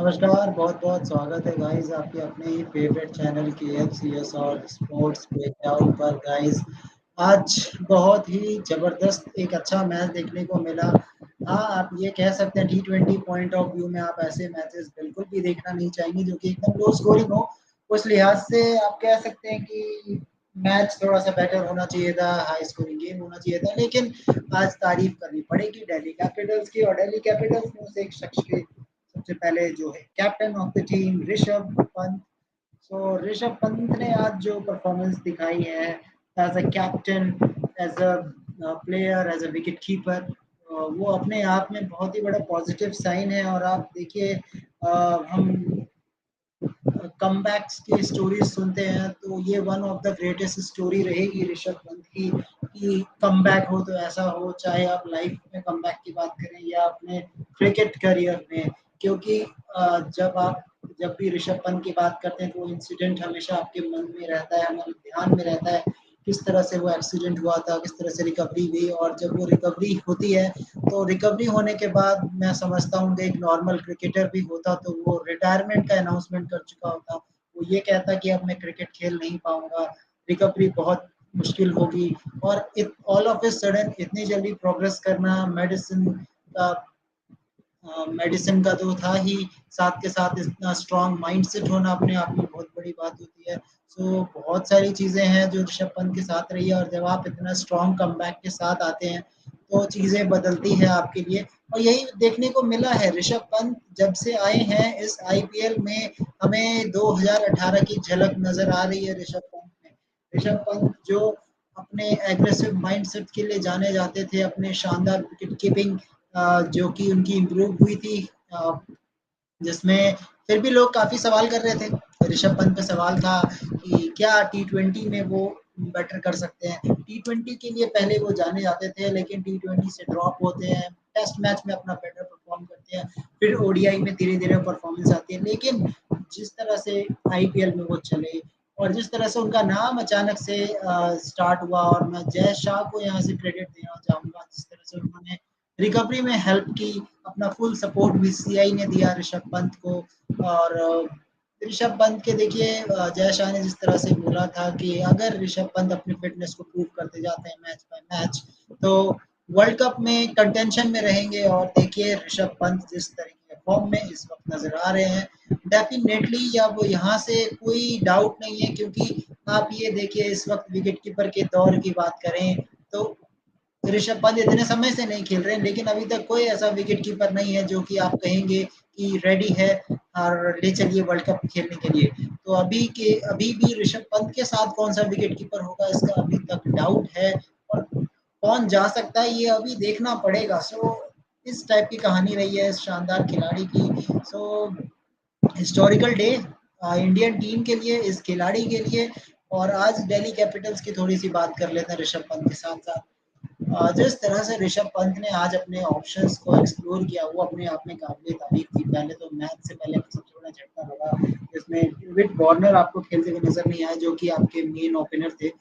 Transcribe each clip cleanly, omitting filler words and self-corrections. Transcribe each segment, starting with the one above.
नमस्कार, बहुत-बहुत स्वागत है गाइस आपके अपने ही फेवरेट चैनल KFCS और स्पोर्ट्स ब्रेकडाउन पर गाइस। आज बहुत ही ज़बरदस्त एक अच्छा मैच देखने को मिला। हाँ, आप ये कह सकते हैं T20 पॉइंट ऑफ व्यू में आप ऐसे मैचेस बिल्कुल भी देखना नहीं चाहेंगे जो कि एकदम लो स्कोरिंग हो। उस लिहाज से आप कह सकते हैं कि मैच थोड़ा-सा बेटर होना चाहिए था, हाई स्कोरिंग गेम होना चाहिए था, लेकिन आज तारीफ़ करनी पड़ेगी दिल्ली कैपिटल्स की और दिल्ली कैपिटल्स में उस एक शख्स की सबसे पहले जो है captain of the team Rishabh Pant. So Rishabh Pant ने आज जो परफॉर्मेंस दिखाई है as a captain, as a player, as a wicket keeper, वो अपने आप में बहुत ही बड़ा पॉजिटिव साइन है। और आप देखिए हम कमबैक्स की स्टोरीज सुनते हैं तो ये one of the greatest story रहेगी ऋषभ पंत की कि कमबैक हो तो ऐसा हो, चाहे आप लाइफ में कमबैक की बात करें या अपने क्रिकेट करियर में। क्योंकि जब भी ऋषभ पंत की बात करते हैं तो वो इंसिडेंट हमेशा आपके मन में रहता है, हमारे ध्यान में रहता है। किस तरह से वो एक्सीडेंट हुआ था, किस तरह से रिकवरी हुई, और जब वो रिकवरी होती है तो रिकवरी होने के बाद मैं समझता हूँ कि एक नॉर्मल क्रिकेटर भी होता तो वो रिटायरमेंट का अनाउंसमेंट कर चुका होता। वो ये कहता कि अब मैं क्रिकेट खेल नहीं पाऊँगा, रिकवरी बहुत मुश्किल होगी। और ऑल ऑफ ए सडन इतनी जल्दी प्रोग्रेस करना का मेडिसिन का तो था ही, साथ के साथ इतना स्ट्रॉन्ग माइंडसेट होना अपने आप में बहुत बड़ी बात होती है। सो बहुत सारी चीज़ें हैं जो ऋषभ पंत के साथ रही है, और जब आप इतना स्ट्रॉन्ग कमबैक के साथ आते हैं तो चीज़ें बदलती हैं आपके लिए। और यही देखने को मिला है, ऋषभ पंत जब से आए हैं इस आईपीएल में हमें 2018 की झलक नज़र आ रही है ऋषभ पंत में। ऋषभ पंत जो अपने एग्रेसिव माइंडसेट के लिए जाने जाते थे, अपने शानदार विकेट कीपिंग जो कि उनकी इम्प्रूव हुई थी, जिसमें फिर भी लोग काफ़ी सवाल कर रहे थे। ऋषभ पंत पे सवाल था कि क्या टी20 में वो बेटर कर सकते हैं। टी20 के लिए पहले वो जाने जाते थे, लेकिन टी20 से ड्रॉप होते हैं, टेस्ट मैच में अपना बेटर परफॉर्म करते हैं, फिर ओडीआई में धीरे-धीरे परफॉर्मेंस आती है। लेकिन जिस तरह से आईपीएल में वो चले और जिस तरह से उनका नाम अचानक से स्टार्ट हुआ, और मैं जय शाह को यहाँ से क्रेडिट देना चाहूँगा, जिस तरह से उन्होंने रिकवरी में हेल्प की, अपना फुल सपोर्ट बीसीसीआई ने दिया ऋषभ पंत को। और ऋषभ पंत के देखिए जय शाह ने जिस तरह से बोला था कि अगर ऋषभ पंत अपनी फिटनेस को प्रूव करते जाते हैं मैच बाय मैच तो वर्ल्ड कप में कंटेंशन में रहेंगे। और देखिए ऋषभ पंत जिस तरीके के फॉर्म में इस वक्त नजर आ रहे हैं, डेफिनेटली अब यहाँ से कोई डाउट नहीं है। क्योंकि आप ये देखिए इस वक्त विकेट कीपर के दौर की बात करें तो ऋषभ पंत इतने समय से नहीं खेल रहे हैं, लेकिन अभी तक कोई ऐसा विकेट कीपर नहीं है जो कि आप कहेंगे कि रेडी है और ले चलिए वर्ल्ड कप खेलने के लिए। तो अभी भी ऋषभ पंत के साथ कौन सा विकेट कीपर होगा, इसका अभी तक डाउट है। और कौन जा सकता है ये अभी देखना पड़ेगा। सो इस टाइप की कहानी रही है इस शानदार खिलाड़ी की। सो हिस्टोरिकल डे इंडियन टीम के लिए, इस खिलाड़ी के लिए। और आज दिल्ली कैपिटल्स की थोड़ी सी बात कर लेते हैं ऋषभ पंत के साथ साथ। जिस तरह से ऋषभ पंत ने आज अपने ऑप्शंस को एक्सप्लोर किया वो अपने आप में काबिल तारीफ थी। पहले तो मैच से पहले सबसे बड़ा झटका लगा जिसमें डेविड वार्नर आपको खेलते हुए नजर नहीं आए, जो कि आपके मेन ओपनर थे।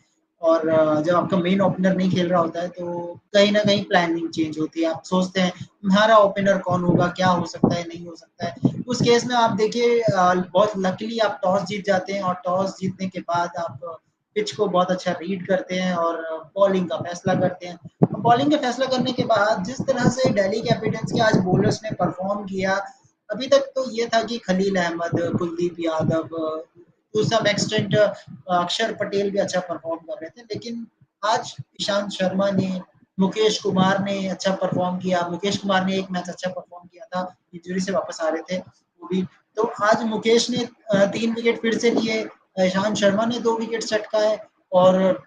और जब आपका मेन ओपनर नहीं खेल रहा होता है तो कहीं ना कहीं प्लानिंग चेंज होती है। आप सोचते हैं हमारा ओपनर कौन होगा, क्या हो सकता है, नहीं हो सकता है। उस केस में आप देखिए बहुत लकीली आप टॉस जीत जाते हैं, और टॉस जीतने के बाद आप पिच को बहुत अच्छा रीड करते हैं और बॉलिंग का फैसला करते हैं। बॉलिंग का फैसला करने के बाद जिस तरह से दिल्ली कैपिटल्स के आज बॉलर्स ने परफॉर्म किया, अभी तक तो ये था कि Khaleel Ahmed, Kuldeep Yadav, to some extent Axar Patel भी अच्छा परफॉर्म कर रहे थे। लेकिन आज ईशांत शर्मा ने, मुकेश कुमार ने अच्छा परफॉर्म किया। मुकेश कुमार ने एक मैच अच्छा परफॉर्म किया था, इंजरी से वापस आ रहे थे वो भी। तो आज मुकेश ने 3 विकेट फिर से लिए, ईशांत शर्मा ने 2 विकेट चटकाए, और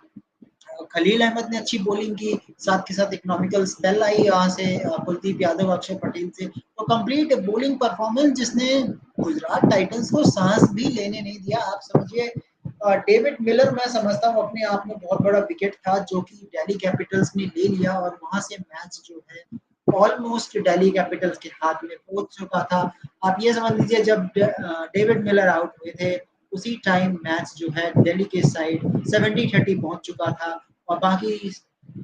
खलील अहमद ने अच्छी बॉलिंग की। साथ के साथ इकोनॉमिकल स्पेल आई यहाँ से कुलदीप यादव, अक्षर पटेल से। तो कंप्लीट बॉलिंग परफॉर्मेंस जिसने गुजरात टाइटंस को सांस भी लेने नहीं दिया। आप समझिए डेविड मिलर मैं समझता हूँ अपने आप में बहुत बड़ा विकेट था जो कि दिल्ली कैपिटल्स ने ले लिया, और वहां से मैच जो है ऑलमोस्ट दिल्ली कैपिटल्स के हाथ में पहुंच चुका था। आप ये समझ लीजिए जब डेविड मिलर आउट हुए थे उसी टाइम मैच जो है दिल्ली के साइड 70-30 पहुंच चुका था। और बाकी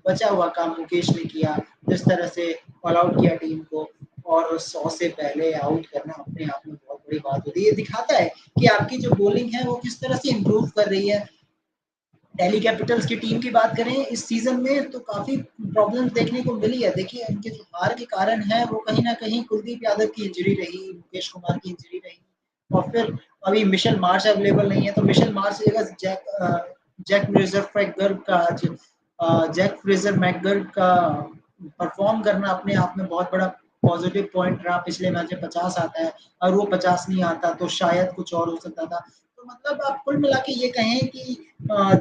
बचा हुआ काम मुकेश ने किया, जिस तरह से ऑल आउट किया टीम को, और 100 से पहले आउट करना अपने आप में बहुत बड़ी बात होती है। ये दिखाता है कि आपकी जो बॉलिंग है वो किस तरह से इम्प्रूव कर रही है। दिल्ली कैपिटल्स की टीम की बात करें इस सीजन में तो काफी प्रॉब्लम्स देखने को मिली है। देखिए इनके जो हार के कारण है वो कहीं ना कहीं कुलदीप यादव की इंजरी रही, मुकेश कुमार की इंजरी रही, और फिर अभी मिशेल मार्श अवेलेबल नहीं है, तो मिशेल मार्श की जगह जैक फ्रेजर मैकगर का जैक फ्रेजर मैकगर का परफॉर्म करना अपने आप में बहुत बड़ा पॉजिटिव पॉइंट रहा। पिछले मैच में 50 आता है और वो 50 नहीं आता तो शायद कुछ और हो सकता था। तो मतलब आप कुल मिला के ये कहें कि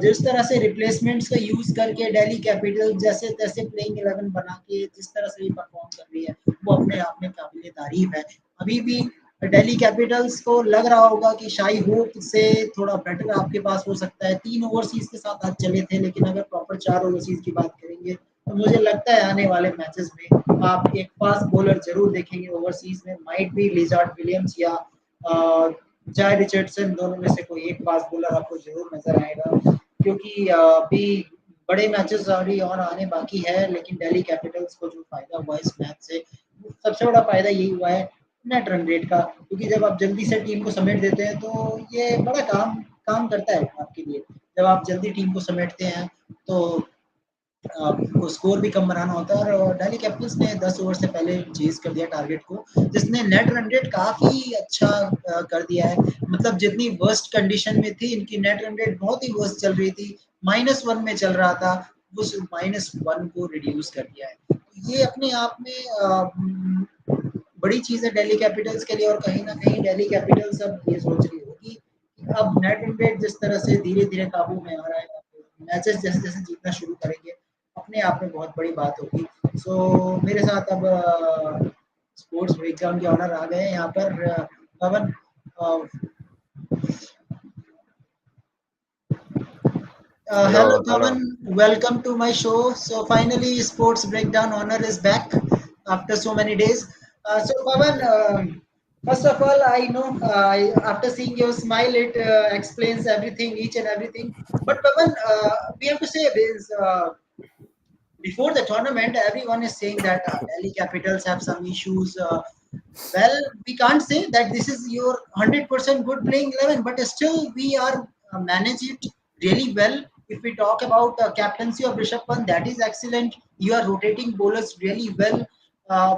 जिस तरह से रिप्लेसमेंट्स का यूज करके दिल्ली कैपिटल जैसे तैसे प्लेइंग 11 बना के जिस तरह से ये परफॉर्म कर रही है वो अपने आप में काबिल तारीफ है। अभी भी दिल्ली कैपिटल्स को लग रहा होगा कि शाही होप से थोड़ा बेटर आपके पास हो सकता है। 3 ओवरसीज के साथ आज चले थे, लेकिन अगर प्रॉपर 4 ओवरसीज की बात करेंगे तो मुझे लगता है आने वाले मैचेस में आप एक फास्ट बॉलर जरूर देखेंगे ओवरसीज में। माइट भी लिजार्ड विलियम्स या जाय रिचर्डसन, दोनों में से कोई एक फास्ट बॉलर आपको जरूर नजर आएगा, क्योंकि अभी बड़े मैचेस अभी और आने बाकी है। लेकिन दिल्ली कैपिटल्स को जो फायदा हुआ इस मैच से, सबसे बड़ा फायदा यही हुआ है नेट रन रेट का, क्योंकि जब आप जल्दी से टीम को समेट देते हैं तो ये बड़ा काम काम करता है आपके लिए। जब आप जल्दी टीम को समेटते हैं तो आपको स्कोर भी कम बनाना होता है, और दिल्ली कैपिटल्स ने 10 ओवर से पहले चेज कर दिया टारगेट को, जिसने नेट रन रेट काफी अच्छा कर दिया है। मतलब जितनी वर्स्ट कंडीशन में थी इनकी नेट रन रेट बहुत ही वर्स्ट चल रही थी, -1 में चल रहा था, उस -1 को रिड्यूस कर दिया है। तो ये अपने आप में बड़ी चीज है दिल्ली कैपिटल्स के लिए, और कहीं ना कहीं दिल्ली कैपिटल्स अब ये सोच रही होगी कि अब नेट रन रेट जिस तरह से धीरे धीरे काबू में आ रहा है, मैचेस जैसे जैसे जीतना शुरू करेंगे अपने आप में बहुत बड़ी बात होगी। मेरे साथ अब स्पोर्ट्स ब्रेकडाउन के ऑनर आ गए हैं यहाँ पर। पवन, hello Hello, Pavan, hello. welcome to my show. So finally, Sports Breakdown Honor is back after so many days. So Pavan, first of all, I know after seeing your smile, it explains everything, each and everything. But Pavan, we have to say this. Before the tournament, everyone is saying that Delhi Capitals have some issues. Well, we can't say that this is your 100% good playing 11, but still we are manage it really well. If we talk about captaincy of Rishabh Pant, that is excellent. You are rotating bowlers really well. Uh,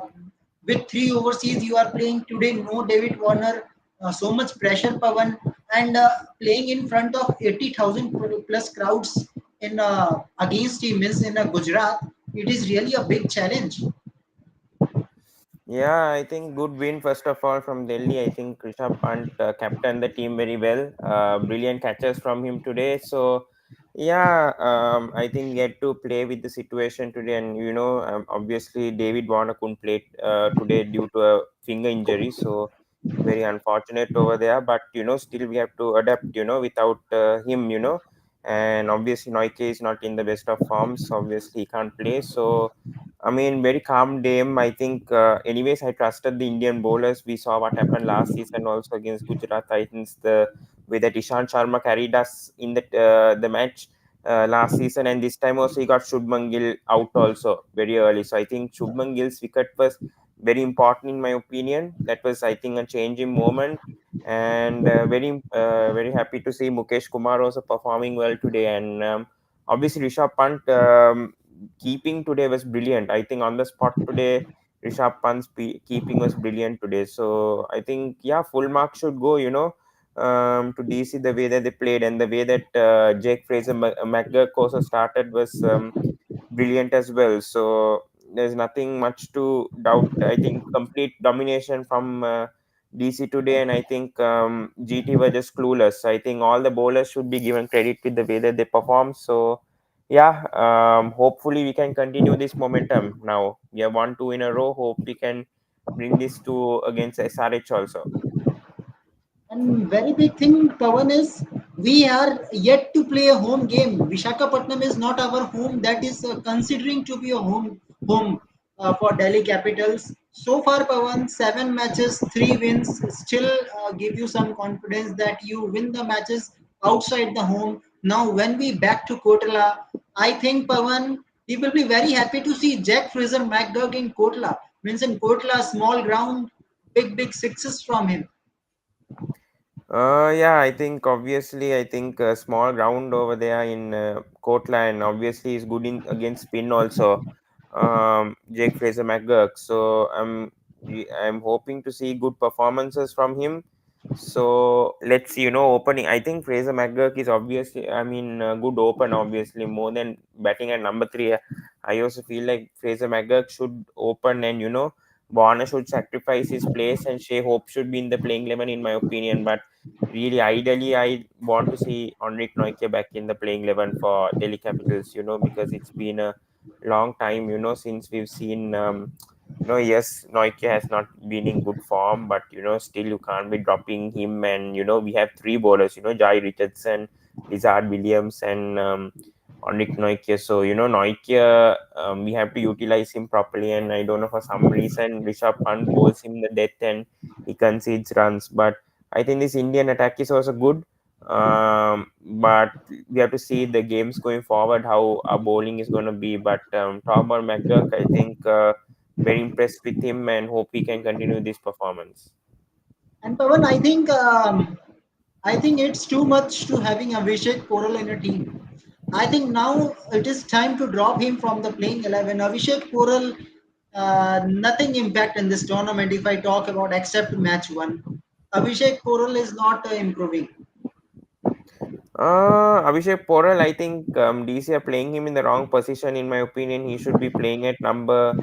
with 3 overseas, you are playing today. No David Warner, so much pressure, Pavan, and playing in front of 80,000 plus crowds in against teams in Gujarat. It is really a big challenge. Yeah, I think good win first of all from Delhi. I think Rishabh Pant captained the team very well. Brilliant catches from him today. So, yeah, I think he had to play with the situation today. And obviously David Warner couldn't play today due to a finger injury. So very unfortunate over there. But still we have to adapt. Without him. And obviously Noike is not in the best of forms. Obviously he can't play. So I mean, very calm game. I think, anyways, I trusted the Indian bowlers. We saw what happened last season also against Gujarat Titans. The way that Ishant Sharma carried us in the match last season, and this time also he got Shubman Gill out also very early. So I think Shubman Gill's wicket was very important in my opinion. That was, I think, a changing moment, and very happy to see Mukesh Kumar also performing well today, and obviously Rishabh Pant. Keeping today was brilliant. I think on the spot today, Rishabh Pant's keeping was brilliant today. So I think, yeah, full marks should go, to DC the way that they played, and the way that Jake Fraser McGurk also started was brilliant as well. So there's nothing much to doubt. I think complete domination from DC today, and I think GT were just clueless. I think all the bowlers should be given credit with the way that they perform. So yeah, hopefully we can continue this momentum. Now we have won two in a row. Hope we can bring this to against SRH also. And very big thing, Pawan, is we are yet to play a home game. Vishakhapatnam is not our home. That is considering to be a home for Delhi Capitals. So far, Pawan, 7 matches, 3 wins. Still give you some confidence that you win the matches outside the home. Now, when we back to Kotala, I think Pawan, we will be very happy to see Jack Fraser McGurk in Kotala. Means in Kotala, small ground, big sixes from him. Yeah, I think obviously, I think small ground over there in Kotla, and obviously is good in against spin also. Jake Fraser McGurk. So I'm hoping to see good performances from him. So let's see, opening. I think Fraser McGurk is obviously, I mean, good open, obviously more than batting at number three. I also feel like Fraser McGurk should open, and Warner should sacrifice his place, and Shea Hope should be in the playing 11, in my opinion. But really, ideally, I want to see Henrik Noike back in the playing 11 for Delhi Capitals, because it's been a long time, since we've seen, yes, Noike has not been in good form, but, still you can't be dropping him. And, we have three bowlers, Jai Richardson, Lizard Williams, and Henrik Noike. So, Noike, we have to utilize him properly. And I don't know, for some reason, Rishabh Pant bowls him the death and he concedes runs. But I think this Indian attack is also good. But we have to see the games going forward, how our bowling is going to be. But talk about McGurk, I think very impressed with him and hope he can continue this performance. And Pavan, I think it's too much to having Abhishek Koral in a team. I think now it is time to drop him from the playing 11. Abhishek Koral, nothing impact in this tournament if I talk about except match one. Abhishek Koral is not improving. Abhishek Poral, I think DC are playing him in the wrong position. In my opinion, he should be playing at number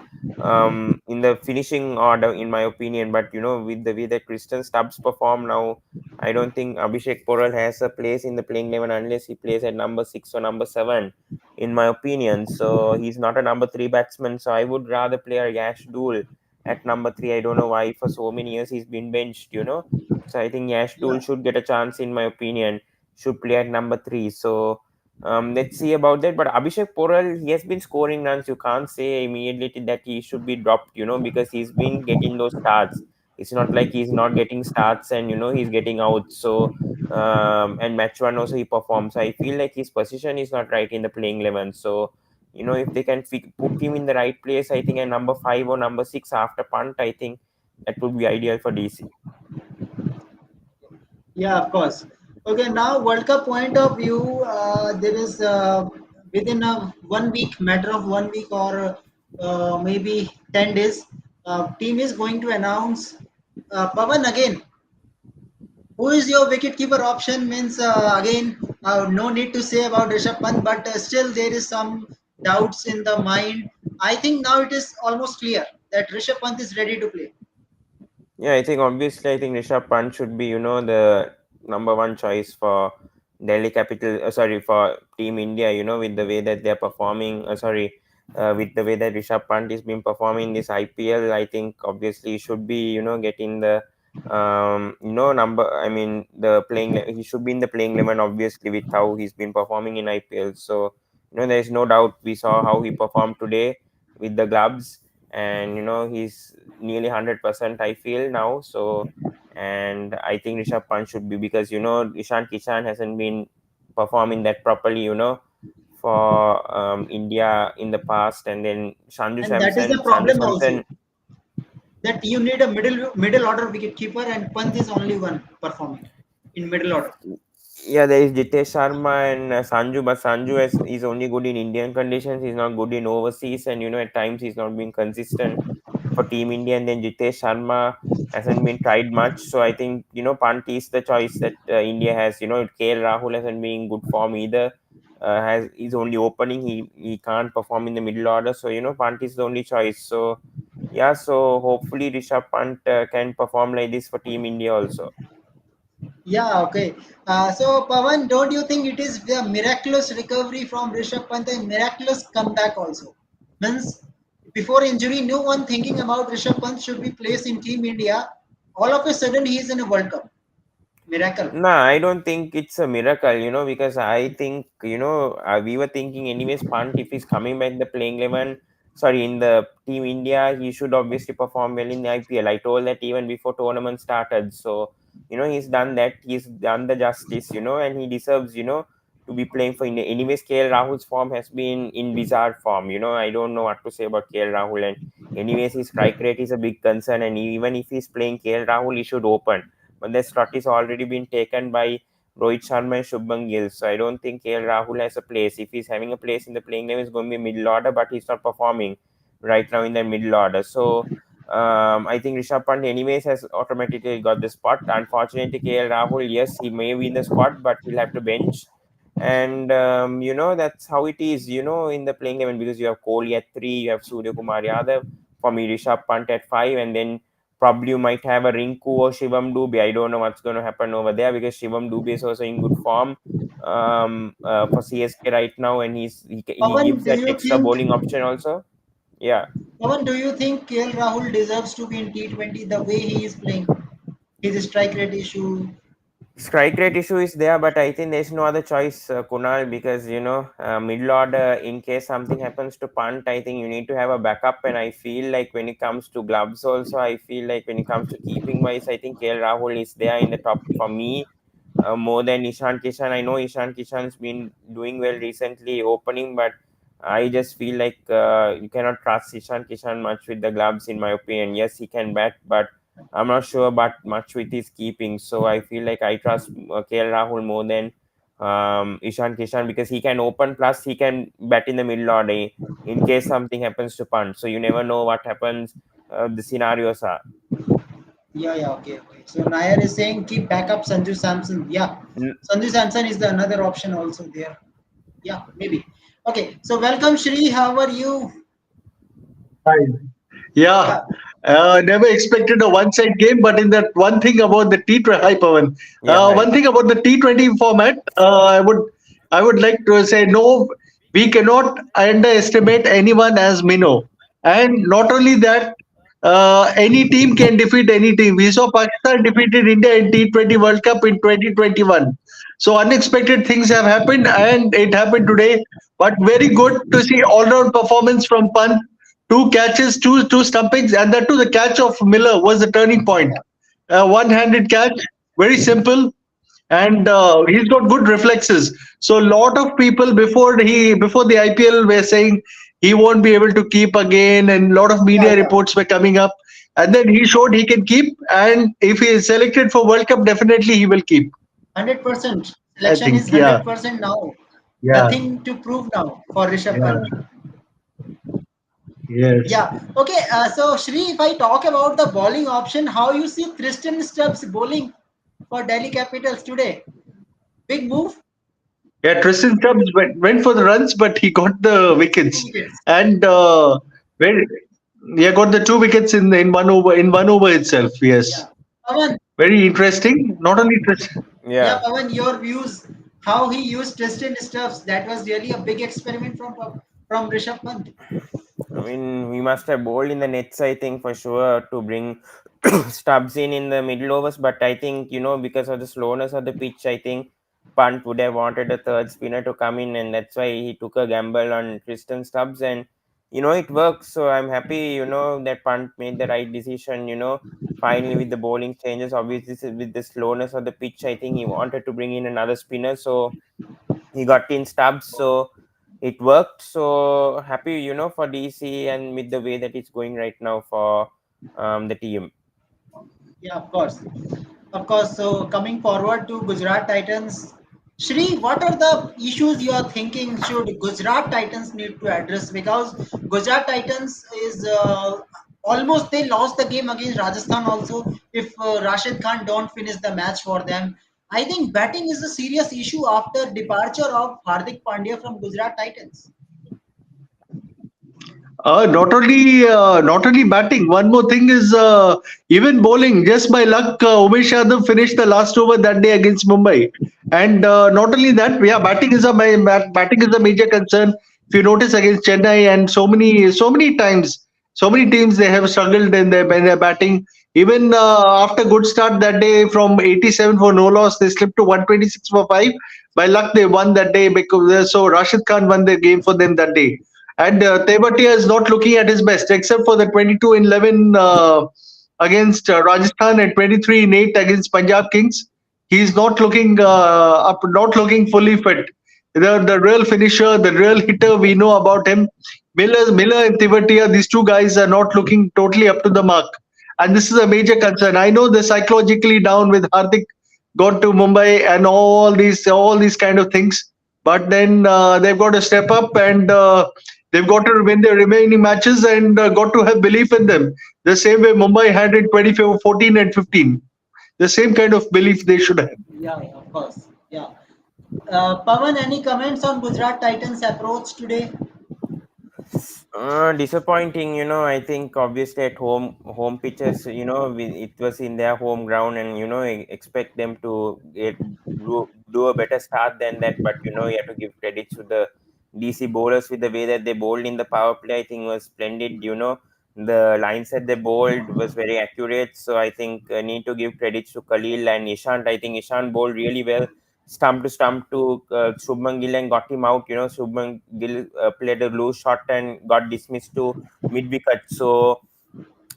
in the finishing order, in my opinion. But with the way that Kristen Stubbs perform now, I don't think Abhishek Poral has a place in the playing 11 unless he plays at number 6 or number 7, in my opinion. So he's not a number 3 batsman. So I would rather play a Yash Dul at number 3. I don't know why for so many years he's been benched. So I think Yash Dul Yeah. should get a chance, in my opinion, should play at number three. So let's see about that. But Abhishek Poral, he has been scoring runs. You can't say immediately that he should be dropped, because he's been getting those starts. It's not like he's not getting starts and he's getting out. So and match one also he performs. I feel like his position is not right in the playing 11. So if they can put him in the right place, I think at number 5 or number 6 after punt, I think that would be ideal for DC. Yeah, of course. Okay, now World Cup point of view, there is within a 1 week, matter of 1 week or maybe 10 days, team is going to announce Pavan again. Who is your wicketkeeper option? Means again, no need to say about Rishabh Pant, but still there is some doubts in the mind. I think now it is almost clear that Rishabh Pant is ready to play. Yeah, I think obviously I think Rishabh Pant should be, the number one choice for Delhi Capital. Sorry, for Team India. With the way that they're performing. With the way that Rishabh Pant is been performing this IPL, I think obviously he should be, getting the number. I mean the playing. He should be in the playing 11, obviously, with how he's been performing in IPL. So there is no doubt. We saw how he performed today with the gloves, and he's nearly 100%, I feel now. So, and I think Rishabh Pant should be, because Ishan Kishan hasn't been performing that properly, for India in the past. And then And that is the Sanju problem also, Samson. that you need a middle order wicketkeeper, and Pant is only one performing in middle order. Yeah, there is Jitesh Sharma and Sanju, but Sanju is only good in Indian conditions. He's not good in overseas, and at times he's not being consistent for Team India. And then Jitesh Sharma hasn't been tried much. So I think Pant is the choice that India has. KL Rahul hasn't been in good form either. Has He's only opening. He can't perform in the middle order. So Pant is the only choice. So yeah, so hopefully Rishabh Pant can perform like this for Team India also. Yeah, okay. So, Pavan, don't you think it is a miraculous recovery from Rishabh Pant and miraculous comeback also? Means before injury, no one thinking about Rishabh Pant should be placed in Team India. All of a sudden, he is in a World Cup. Miracle. No, I don't think it's a miracle, because I think, we were thinking anyways, Pant, if he's coming back the playing 11, sorry, in the Team India, he should obviously perform well in the IPL. I told that even before tournament started. So, he's done that. He's done the justice, and he deserves, to be playing for India. Anyways, KL Rahul's form has been in bizarre form. I don't know what to say about KL Rahul. And anyways, his strike rate is a big concern. And even if he's playing KL Rahul, he should open. but the slot is already been taken by Rohit Sharma and Shubman Gill. So I don't think KL Rahul has a place. If he's having a place in the playing name, it's going to be middle order, but he's not performing right now in the middle order. So I think Rishabh Pant anyways has automatically got the spot. Unfortunately, KL Rahul, yes, he may be in the squad, but he'll have to bench. And that's how it is. In the playing 11, because you have Kohli at 3, you have Surya Kumar Yadav, for me Rishabh Pant at 5, and then probably you might have a Rinku or Shivam Dube. I don't know what's going to happen over there, because Shivam Dube is also in good form for CSK right now, and he Pawan, gives do that you extra think bowling option also. Yeah. Pawan, do you think KL Rahul deserves to be in T20 the way he is playing? His strike rate issue. Strike rate issue is there, but I think there's no other choice, Kunal, because middle order, in case something happens to Punt, I think you need to have a backup. And I feel like when it comes to gloves, also, I feel like when it comes to keeping wise, I think KL Rahul is there in the top for me, more than Ishan Kishan. I know Ishan Kishan's been doing well recently opening, but I just feel like you cannot trust Ishan Kishan much with the gloves, in my opinion. Yes, he can bat, but I'm not sure about much with his keeping. So I feel like I trust KL Rahul more than Ishan Kishan, because he can open, plus he can bat in the middle order in case something happens to Punt. So you never know what happens. The scenarios are. Yeah, yeah, okay, okay. So Nair is saying keep backup Sanju Samson. Yeah, N- Sanju Samson is the another option also there. Yeah, maybe. Okay, so welcome Shri. How are you? Hi. Yeah, Yeah, never expected a one-side game, but in that one thing about the T20, hi Pawan. Yeah, hi. One thing about the T20 format, I would like to say no, we cannot underestimate anyone as Mino, and not only that, any team can defeat any team. We saw Pakistan defeated India in T20 World Cup in 2021. So unexpected things have happened, and it happened today. But very good to see all-round performance from Pant. Two catches, two stumpings, and that too the catch of Miller was the turning point. One-handed catch, very simple, and he's got good reflexes. So a lot of people before the IPL were saying he won't be able to keep again, and a lot of yeah, media yeah. reports were coming up. And then he showed he can keep, and if he is selected for World Cup, definitely he will keep. 100%. I Selection is think, yeah, 100% now. yeah, Nothing to prove now for Rishabh Pant. yeah, yes. Yeah. Okay. So Shri, if I talk about the bowling option, how you see Tristan Stubbs bowling for Delhi Capitals today? Big move. Yeah, Tristan Stubbs went for the runs, but he got the Two wickets, wickets. and very, yeah, got the two wickets in one over itself. Yeah. Yes, Pawan. very interesting. Not only Tristan. Yeah, Yeah. Pawan, your views. How he used Tristan Stubbs. That was really a big experiment from Rishabh Pant. I mean, we must have bowled in the nets, I think, for sure, to bring Stubbs in the middle overs. But I think, because of the slowness of the pitch, I think Punt would have wanted a third spinner to come in, and that's why he took a gamble on Tristan Stubbs. And, it works. So I'm happy, that Punt made the right decision, finally with the bowling changes. Obviously, with the slowness of the pitch, I think he wanted to bring in another spinner. So he got in Stubbs. So it worked. So happy, for DC and with the way that it's going right now for the team. Yeah, of course. Of course. So coming forward to Gujarat Titans, Shri, what are the issues you are thinking should Gujarat Titans need to address? Because Gujarat Titans is almost they lost the game against Rajasthan also. If Rashid Khan don't finish the match for them, I think batting is a serious issue after departure of Hardik Pandya from Gujarat Titans. Not only batting. One more thing is even bowling. Just by luck, Umesh Yadav finished the last over that day against Mumbai. And not only that, yeah, batting is a major concern. If you notice against Chennai and so many times, so many teams they have struggled in their batting. Even after good start that day from 87 for no loss, they slipped to 126 for five. By luck, they won that day because so Rashid Khan won the game for them that day. And Tewatia is not looking at his best, except for the 22 in 11 against Rajasthan and 23 in 8 against Punjab Kings. He's not looking not looking fully fit. The real finisher, the real hitter, we know about him. Miller and Tewatia, these two guys are not looking totally up to the mark. and this is a major concern. I know they're psychologically down with Hardik got to Mumbai and all these kind of things, but then they've got to step up and they've got to win their remaining matches and got to have belief in them. The same way Mumbai had in 2014 and 15. The same kind of belief they should have. Yeah, yeah, of course. Yeah. Pawan, any comments on Gujarat Titans' approach today? Disappointing, I think obviously at home pitches, it was in their home ground, and expect them to do a better start than that. But you have to give credit to the DC bowlers with the way that they bowled in the power play. I think was splendid. The lines that they bowled was very accurate. So I think need to give credits to Khalil and Ishant. I think Ishant bowled really well, stump to Shubman Gill and got him out. Shubman Gill played a loose shot and got dismissed to mid wicket. So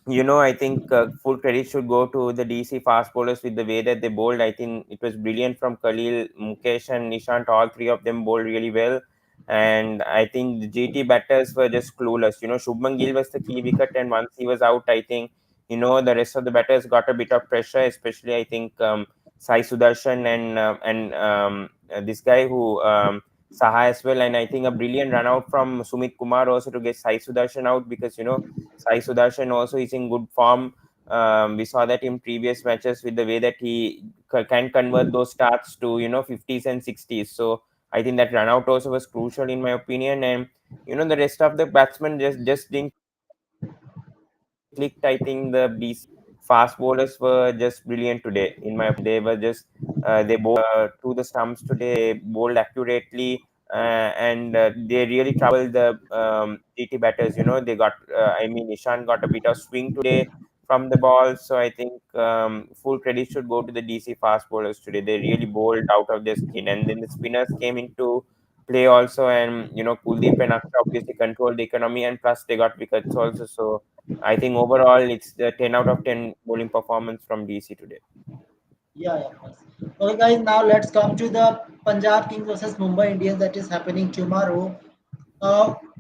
I think full credit should go to the DC fast bowlers with the way that they bowled. I think it was brilliant from Khalil, Mukesh, and Nishant. All three of them bowled really well. And I think the GT batters were just clueless. Shubman Gill was the key wicket, and once he was out, I think, the rest of the batters got a bit of pressure, especially, I think, Sai Sudarshan and this guy who, Saha as well. And I think a brilliant run out from Sumit Kumar also to get Sai Sudarshan out, because, Sai Sudarshan also is in good form. We saw that in previous matches with the way that he can convert those starts to 50s and 60s. So I think that run out also was crucial in my opinion, and the rest of the batsmen just didn't clicked. I think these fast bowlers were just brilliant today. In my opinion, they were just they bowled to the stumps today. They bowled accurately, and they really troubled the GT batters. They got. I mean, Ishan got a bit of swing today from the ball. So I think full credit should go to the DC fast bowlers today. They really bowled out of their skin, and then the spinners came into play also, and Kuldeep and Akshay obviously controlled the economy, and plus they got wickets also. So I think overall it's the 10 out of 10 bowling performance from DC today. Yeah, yeah, of course. Okay, guys, now let's come to the Punjab Kings versus Mumbai Indians that is happening tomorrow.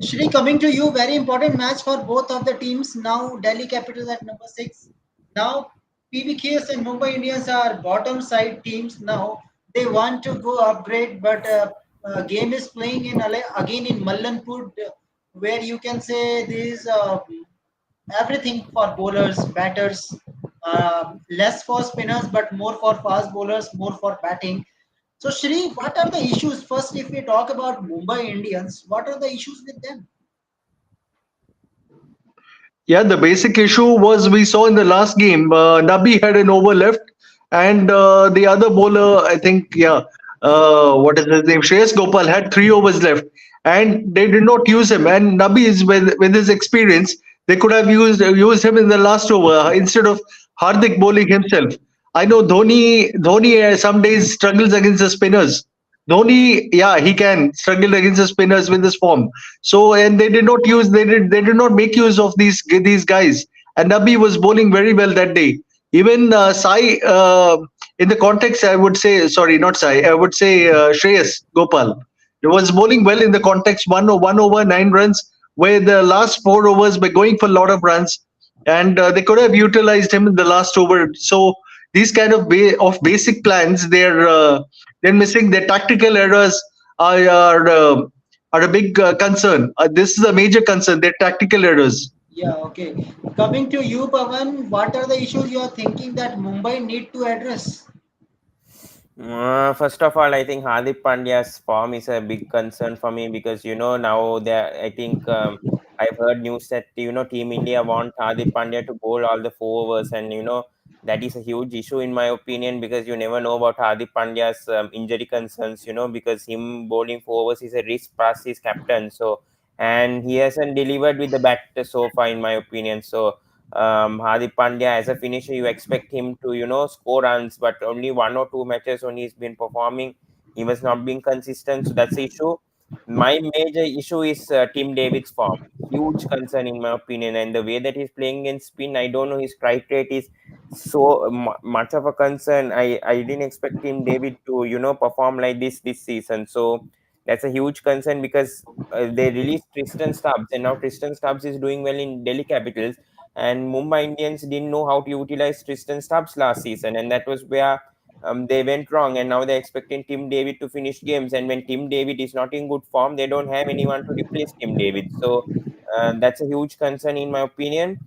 Shri, coming to you, very important match for both of the teams. Now, Delhi Capitals at number 6. Now, PBKS and Mumbai Indians are bottom side teams. Now, they want to go upgrade, but game is playing in again in Mallanpur, where you can say this everything for bowlers, batters, less for spinners, but more for fast bowlers, more for batting. So, Shri, what are the issues? First, if we talk about Mumbai Indians, what are the issues with them? Yeah, the basic issue was we saw in the last game. Nabi had an over left, and the other bowler, I think, yeah, what is his name? Shreyas Gopal had 3 overs left, and they did not use him. And Nabi is with his experience, they could have used him in the last over instead of Hardik bowling himself. I know Dhoni some days struggles against the spinners. Dhoni, yeah, he can struggle against the spinners with his form. So, and they did not make use of these guys. And Nabi was bowling very well that day. Even Sai, in the context, I would say, sorry, not Sai, I would say Shreyas Gopal. He was bowling well in the context, one over 9 runs, where the last 4 overs were going for a lot of runs, and they could have utilized him in the last over. So these kind of basic plans, they're missing. Their tactical errors are a big concern. This is a major concern. Their tactical errors. Yeah, okay. Coming to you, Pavan, what are the issues you are thinking that Mumbai need to address? First of all, I think Hardik Pandya's form is a big concern for me, because now there. I think I've heard news that Team India want Hardik Pandya to bowl all the 4 overs, and that is a huge issue in my opinion, because you never know about Hardik Pandya's injury concerns. Because him bowling 4 overs is a risk plus his captain. So, and he hasn't delivered with the bat so far in my opinion. So Hardik Pandya as a finisher, you expect him to score runs, but only 1 or 2 matches when he's been performing, he was not being consistent. So that's the issue. My major issue is Tim David's form. Huge concern in my opinion, and the way that he's playing in spin, I don't know, his strike rate is so much of a concern. I didn't expect Tim David to perform like this season. So that's a huge concern, because they released Tristan Stubbs, and now Tristan Stubbs is doing well in Delhi Capitals, and Mumbai Indians didn't know how to utilize Tristan Stubbs last season, and that was where they went wrong. And now they're expecting Tim David to finish games, and when Tim David is not in good form, they don't have anyone to replace Tim David. So that's a huge concern in my opinion.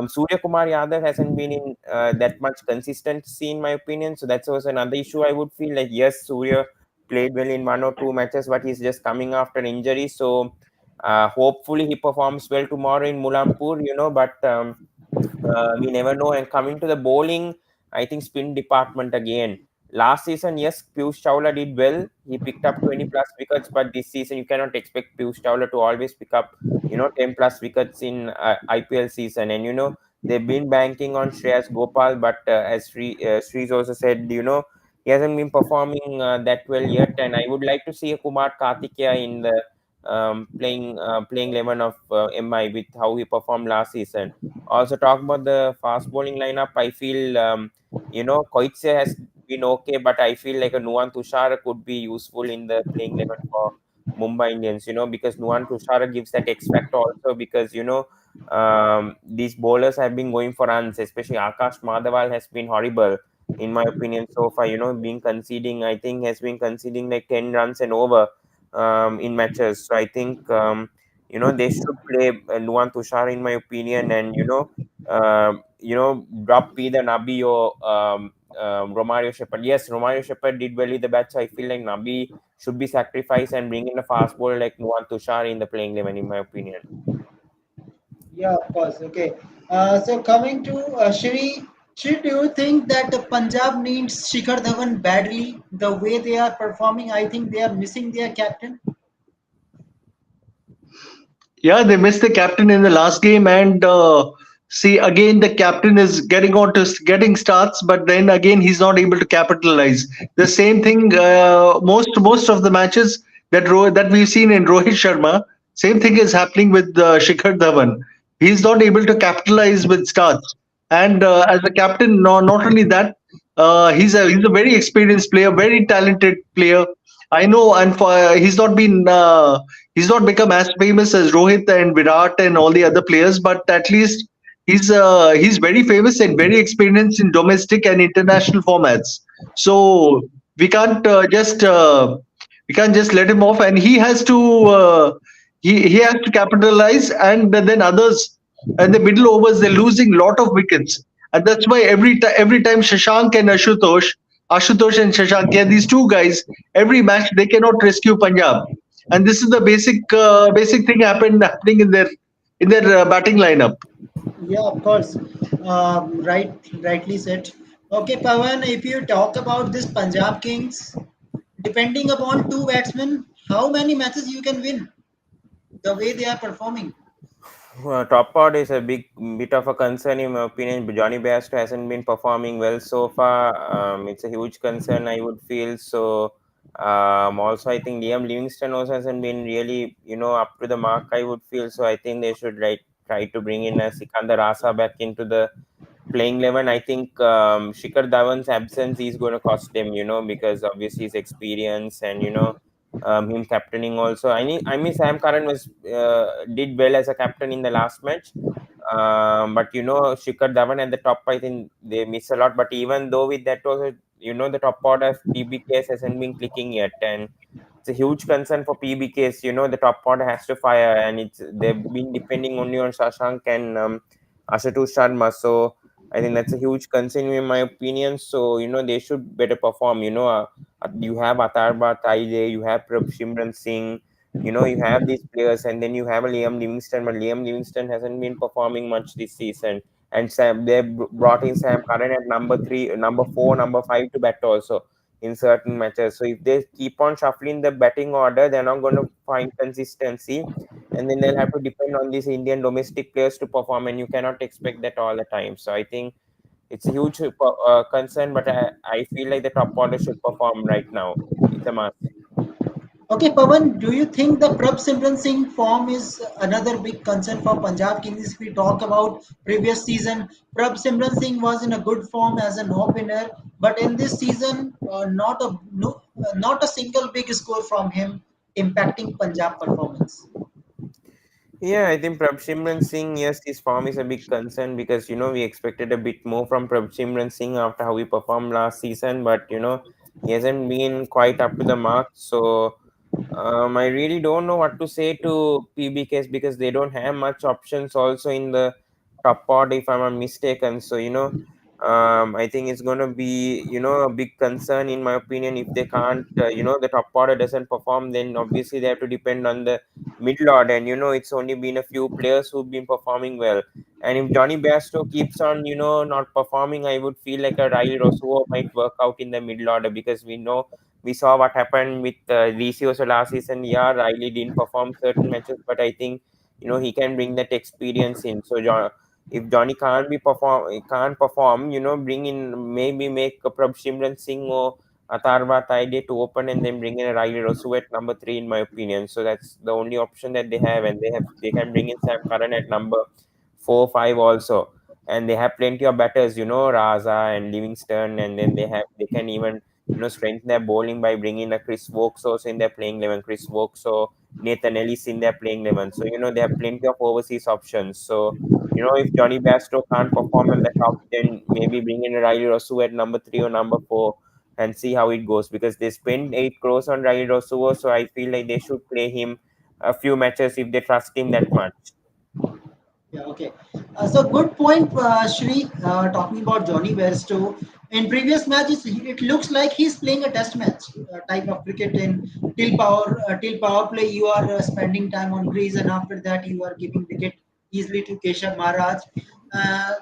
Surya Kumar Yadav hasn't been in that much consistency in my opinion, so that's also another issue. I would feel like yes, Surya played well in 1 or 2 matches, but he's just coming after an injury. So hopefully he performs well tomorrow in Mulampur, but we never know. And coming to the bowling, I think spin department again. Last season, yes, Piyush Chawla did well. He picked up 20 plus wickets, but this season you cannot expect Piyush Chawla to always pick up, 10 plus wickets in IPL season. And they've been banking on Shreyas Gopal, but as Sri's also said, he hasn't been performing that well yet. And I would like to see a Kumar Kartikeya in the playing 11 of MI with how he performed last season. Also, talk about the fast bowling lineup. I feel, Koitse has been okay, but I feel like a Nuwan Tushar could be useful in the playing 11 for Mumbai Indians, because Nuwan Tushar gives that X factor also because, these bowlers have been going for runs, especially Akash Madhaval has been horrible, in my opinion, so far, I think has been conceding like 10 runs and over in matches. So I think, they should play Nuwan Tushar in my opinion, and drop either Nabi or Romario Shepherd. Yes, Romario Shepherd did well with the bat, so I feel like Nabi should be sacrificed and bring in a fast bowler like Nuwan Tushar in the playing 11, in my opinion. Yeah, of course. Okay. So coming to Shri, do you think that the Punjab needs Shikhar Dhawan badly? The way they are performing, I think they are missing their captain. Yeah, they missed the captain in the last game, and see again the captain is getting starts, but then again he's not able to capitalize. The same thing, most of the matches that we've seen in Rohit Sharma, same thing is happening with Shikhar Dhawan. He's not able to capitalize with starts, and as a captain, no, not only that, he's a very experienced player, very talented player. I know, and he's not become as famous as Rohit and Virat and all the other players, but at least he's very famous and very experienced in domestic and international formats. So we can't just let him off, and he has to capitalize, and then others and the middle overs they're losing a lot of wickets, and that's why every time Ashutosh and Shashank, yeah, these two guys, every match they cannot rescue Punjab, and this is the basic thing happening in their batting lineup. Yeah, of course. Rightly said. Okay, Pawan, if you talk about this Punjab Kings, depending upon two batsmen, how many matches you can win the way they are performing? Top part is a big bit of a concern in my opinion. Johnny Bairstow hasn't been performing well so far. It's a huge concern, I would feel. So also I think Liam Livingston also hasn't been really, up to the mark, I would feel. So I think they should try to bring in a Sikandar Rasa back into the playing 11. I think Shikhar Dhawan's absence is going to cost him, because obviously his experience and him captaining also. I mean Sam Curran did well as a captain in the last match, but Shikhar Dhawan at the top, I think they miss a lot. But even though with that also, the top order of PBKS hasn't been clicking yet, and it's a huge concern for PBKs. The top order has to fire, and they've been depending only on Shashank and Ashutosh Sharma. So I think that's a huge concern in my opinion. So they should better perform. You have Atharba Taide, you have Prabh Simran Singh, you have these players, and then you have a Liam Livingston, but Liam Livingston hasn't been performing much this season. And they brought in Sam Curran at number 3, number 4, number 5 to bat also in certain matches. So if they keep on shuffling the batting order, they're not going to find consistency, and then they'll have to depend on these Indian domestic players to perform, and you cannot expect that all the time. So I think it's a huge concern, but I feel like the top order should perform right now. It's a must. Okay, Pawan, do you think the Prabh Simran Singh form is another big concern for Punjab Kings? If we talk about previous season, Prabh Simran Singh was in a good form as an opener, but in this season, not a single big score from him impacting Punjab performance. Yeah, I think Prabhsimran Singh, yes, his form is a big concern because we expected a bit more from Prabhsimran Singh after how he performed last season, but he hasn't been quite up to the mark. So I really don't know what to say to PBKs because they don't have much options also in the top order, if I'm not mistaken. So I think it's going to be a big concern in my opinion if they can't the top order doesn't perform, then obviously they have to depend on the middle order, and it's only been a few players who've been performing well. And if Johnny Bairstow keeps on not performing, I would feel like a Riley Rossouw might work out in the middle order because we saw what happened with DC also last season. Yeah, Riley didn't perform certain matches, but I think he can bring that experience in. So if Johnny can't perform, bring in, maybe make a Prabh Singh or Atharva Taide to open, and then bring in a Riley Rossouw at number 3, in my opinion. So that's the only option that they have, and they can bring in Sam Curran at number 4, 5 also, and they have plenty of batters, Raza and Livingston, and then they can even strengthen their bowling by bringing a Chris Wokes also in their playing 11, Chris Wokes or Nathan Ellis in their playing 11. So they have plenty of overseas options. So if Johnny Bairstow can't perform on the top, then maybe bring in Riley Rossouw at number 3 or number 4 and see how it goes, because they spend 8 crores on Riley Rossouw, so I feel like they should play him a few matches if they trust him that much. Yeah, okay. So good point, Shri. Talking about Johnny Bairstow. In previous matches, it looks like he's playing a test match type of cricket. In till power play, you are spending time on crease, and after that, you are giving wicket easily to Keshav Maharaj. Uh,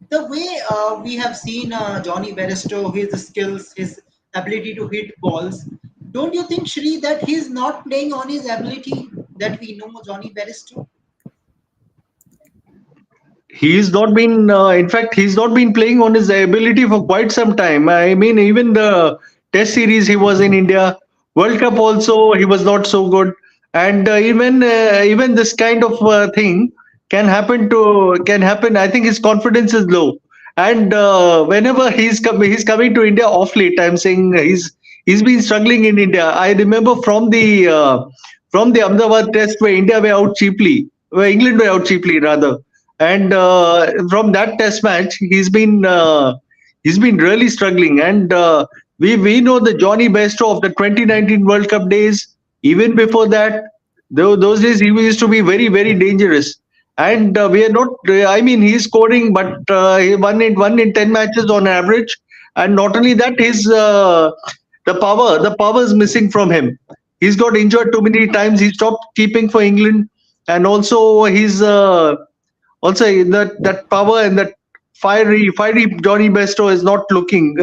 the way we have seen Johnny Bairstow, his skills, his ability to hit balls. Don't you think, Shri, that he's not playing on his ability that we know Johnny Bairstow? He's not been in fact he's not been playing on his ability for quite some time. I mean, even the test series he was in India, World Cup also he was not so good. And even this kind of thing can happen. I think his confidence is low, and whenever he's coming to India off late, I'm saying he's been struggling in India. I remember from the Ahmedabad test where India were out cheaply, where England were out cheaply rather. And from that test match, he's been really struggling. And we know the Johnny Bairstow of the 2019 World Cup days. Even before that, those days he used to be very dangerous. And we are not. I mean, he's scoring, but he one in 10 matches on average. And not only that, the power is missing from him. He's got injured too many times. He stopped keeping for England, and also also that power and that fiery Johnny Bairstow is not looking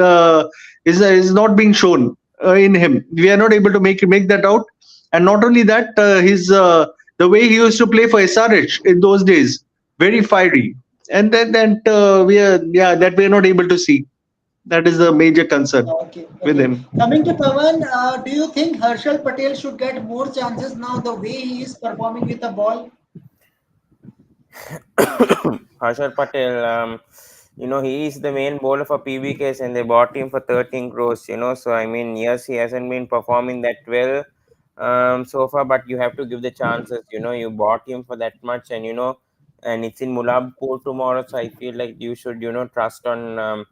is not being shown in him. We are not able to make that out. And not only that, his the way he used to play for SRH in those days, very fiery. And then that we are yeah that we are not able to see. That is the major concern Okay, with okay. him. Coming to Pawan, do you think Harshal Patel should get more chances now the way he is performing with the ball? Harshad Patel, he is the main bowler for PBKs, and they bought him for 13 crores, So, I mean, yes, he hasn't been performing that well so far, but you have to give the chances. You bought him for that much, and it's in Mulabpur tomorrow, so I feel like you should, trust on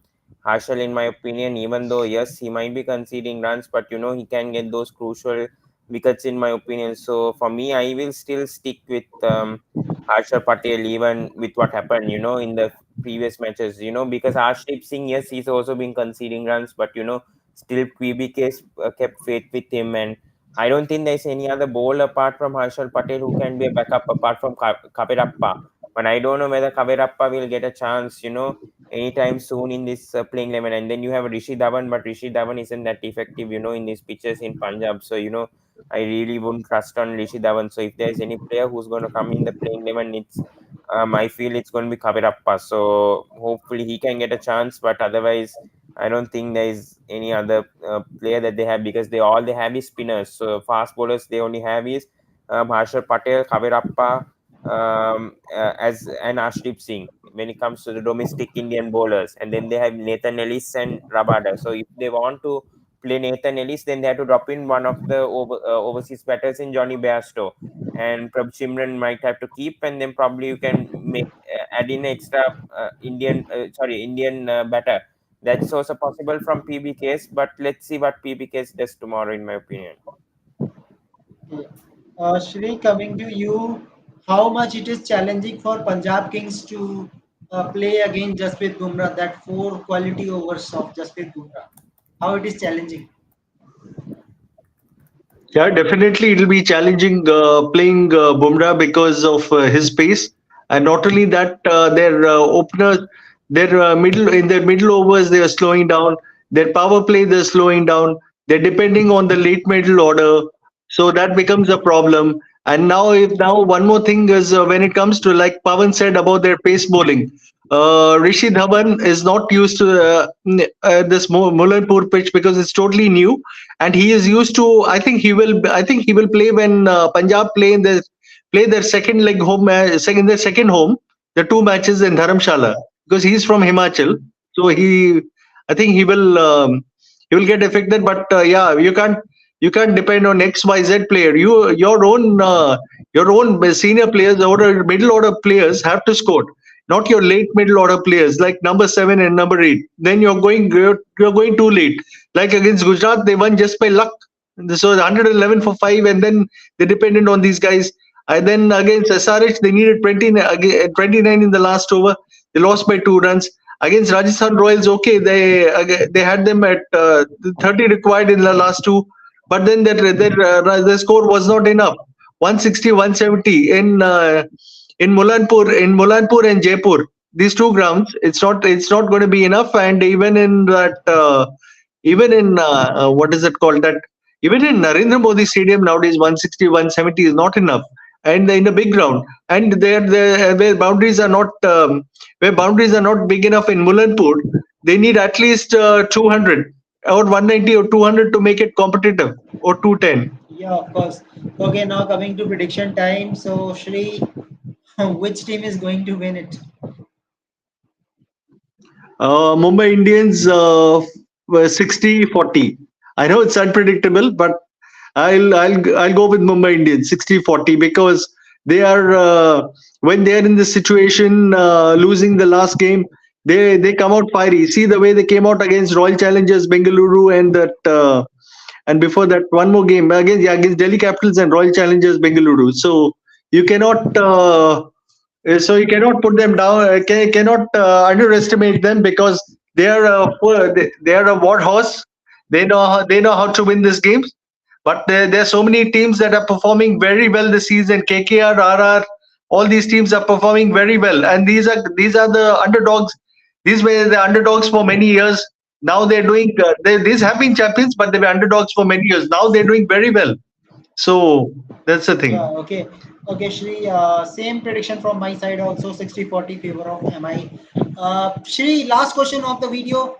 Harshal, in my opinion, even though, yes, he might be conceding runs, but, he can get those crucial wickets, in my opinion. So, for me, I will still stick with. Harsha Patel, even with what happened, in the previous matches, because Arshdeep Singh, yes, he's also been conceding runs, but still PBK kept faith with him, and I don't think there's any other bowler apart from Harshal Patel who can be a backup apart from Kavirappa. But I don't know whether Kavirappa will get a chance, anytime soon in this playing 11. And then you have Rishi Dhawan, but Rishi Dhawan isn't that effective, in these pitches in Punjab. So, I really wouldn't trust on Rishi Dhawan. So if there's any player who's going to come in the playing 11, I feel it's going to be Kavirappa. So hopefully he can get a chance. But otherwise, I don't think there is any other player that they have, because they have is spinners. So fast bowlers they only have is Harshal Patel, Kavirappa, as and Ashdeep Singh when it comes to the domestic Indian bowlers, and then they have Nathan Ellis and Rabada. So if they want to play Nathan Ellis, then they have to drop in one of the overseas batters in Johnny Bairstow, and Prabh Simran might have to keep, and then probably you can make add in extra Indian batter. That's also possible from PBKS, but let's see what PBKS does tomorrow, in my opinion. Okay. Shri, coming to you, how much it is challenging for Punjab Kings to play against Jasprit Bumrah, that four quality overs of Jasprit Bumrah? How it is challenging? Yeah, definitely it'll be challenging playing Bumrah because of his pace, and not only that, their openers, their middle in their middle overs they are slowing down. Their power play they're slowing down. They're depending on the late middle order, so that becomes a problem. And now one more thing is when it comes to, like Pawan said about their pace bowling, Rishi Dhawan is not used to this Mullanpur pitch because it's totally new, and he is used to. I think he will play when Punjab play their second leg home second their second home, the two matches in Dharamshala, because he's from Himachal. So I think he will get affected. But yeah, you can't depend on XYZ player. Your own senior players or middle order players have to score, not your late middle order players like number 7 and number 8. Then you're going too late. Like against Gujarat, they won just by luck. So 111 for 5, and then they depended on these guys. And then against SRH, they needed 29 in the last over. They lost by 2 runs. Against Rajasthan Royals, okay, they had them at 30 required in the last 2, but then their score was not enough. 160, 170 in Mulanpur and Jaipur. These two grounds, it's not going to be enough. And even in that, even in what is it called, that even in Narendra Modi Stadium nowadays, 160, 170 is not enough. And in a big ground, and where boundaries are not big enough in Mulanpur, they need at least 200 or 190 or 200 to make it competitive, or 210. Yeah, of course. Okay, now coming to prediction time. So, Shri, which team is going to win it? Mumbai Indians were 60-40. I know it's unpredictable, but I'll go with Mumbai Indians 60-40, because they are when they are in this situation, losing the last game, they come out fiery. See the way they came out against Royal Challengers Bengaluru, and that and before that one more game against Delhi Capitals and Royal Challengers Bengaluru. So you cannot you cannot put them down. Cannot underestimate them, because they are they are a war horse. They know how to win these games. But there are so many teams that are performing very well this season. KKR, RR, all these teams are performing very well, and these are the underdogs. These were the underdogs for many years. Now they're doing. These have been champions, but they were underdogs for many years. Now they're doing very well. So that's the thing. Yeah, okay. Okay, Shri, same prediction from my side also, 60-40 favor of MI. Shri, last question of the video.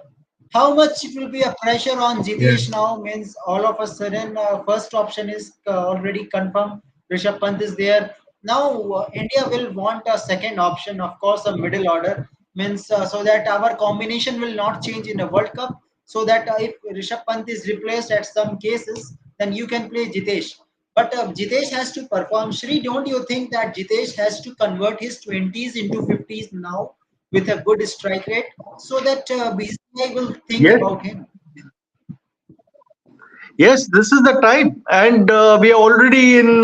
How much it will be a pressure on Yeah. Jitesh now? Means all of a sudden, first option is already confirmed. Rishabh Pant is there. Now, India will want a second option, of course, a middle order. Means so that our combination will not change in a World Cup. So that if Rishabh Pant is replaced at some cases, then you can play Jitesh. But Jitesh has to perform. Shri, don't you think that Jitesh has to convert his 20s into 50s now with a good strike rate so that BCCI will think Yes. about him? Yes, this is the time, and we are already in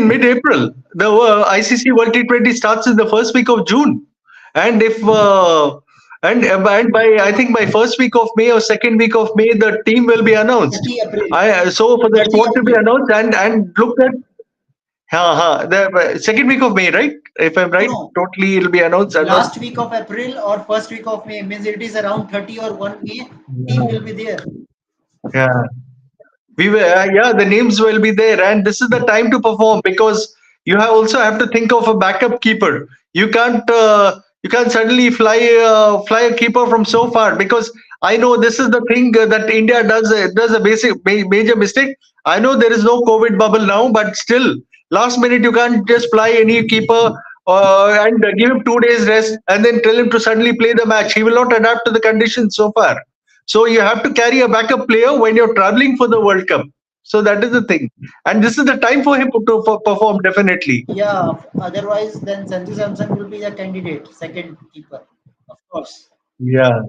mid-April. The ICC World T20 starts in the first week of June, and if and by I think by first week of May or second week of May, the team will be announced. 30 April. So for the 30 squad to be April. announced, and look at the second week of May, right? If I'm No, right, no. totally it'll be announced. Last week of April or first week of May means it is around 30 or 1 May. Team will be there. Yeah. We were yeah, the names will be there, and this is the time to perform, because also have to think of a backup keeper. You can't suddenly fly a keeper from so far, because I know this is the thing that India does a major mistake. I know there is no COVID bubble now, but still last minute you can't just fly any keeper and give him 2 days rest and then tell him to suddenly play the match. He will not adapt to the conditions so far. So you have to carry a backup player when you're traveling for the World Cup. So that is the thing, and this is the time for him to perform definitely. Yeah, otherwise then Sanju Samson will be the candidate, second keeper, of course. Yeah.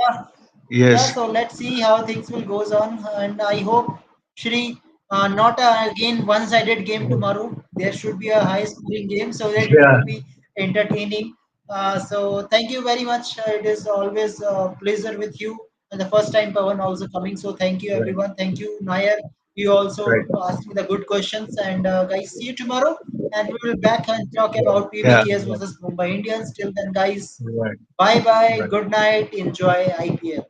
Yeah, yeah. Yes. So let's see how things will goes on, and I hope Shri, not again one-sided game tomorrow. There should be a high-scoring game so that it Yeah. will be entertaining. So thank you very much. It is always a pleasure with you. And the first time Pawan also coming. So thank you Right. everyone. Thank you Nair. You also Right. asked me the good questions. And guys, see you tomorrow. And we will back and talk about Yeah. PBKS versus Mumbai Indians. Till then, guys, Right. bye bye. Right. Good night. Enjoy IPL.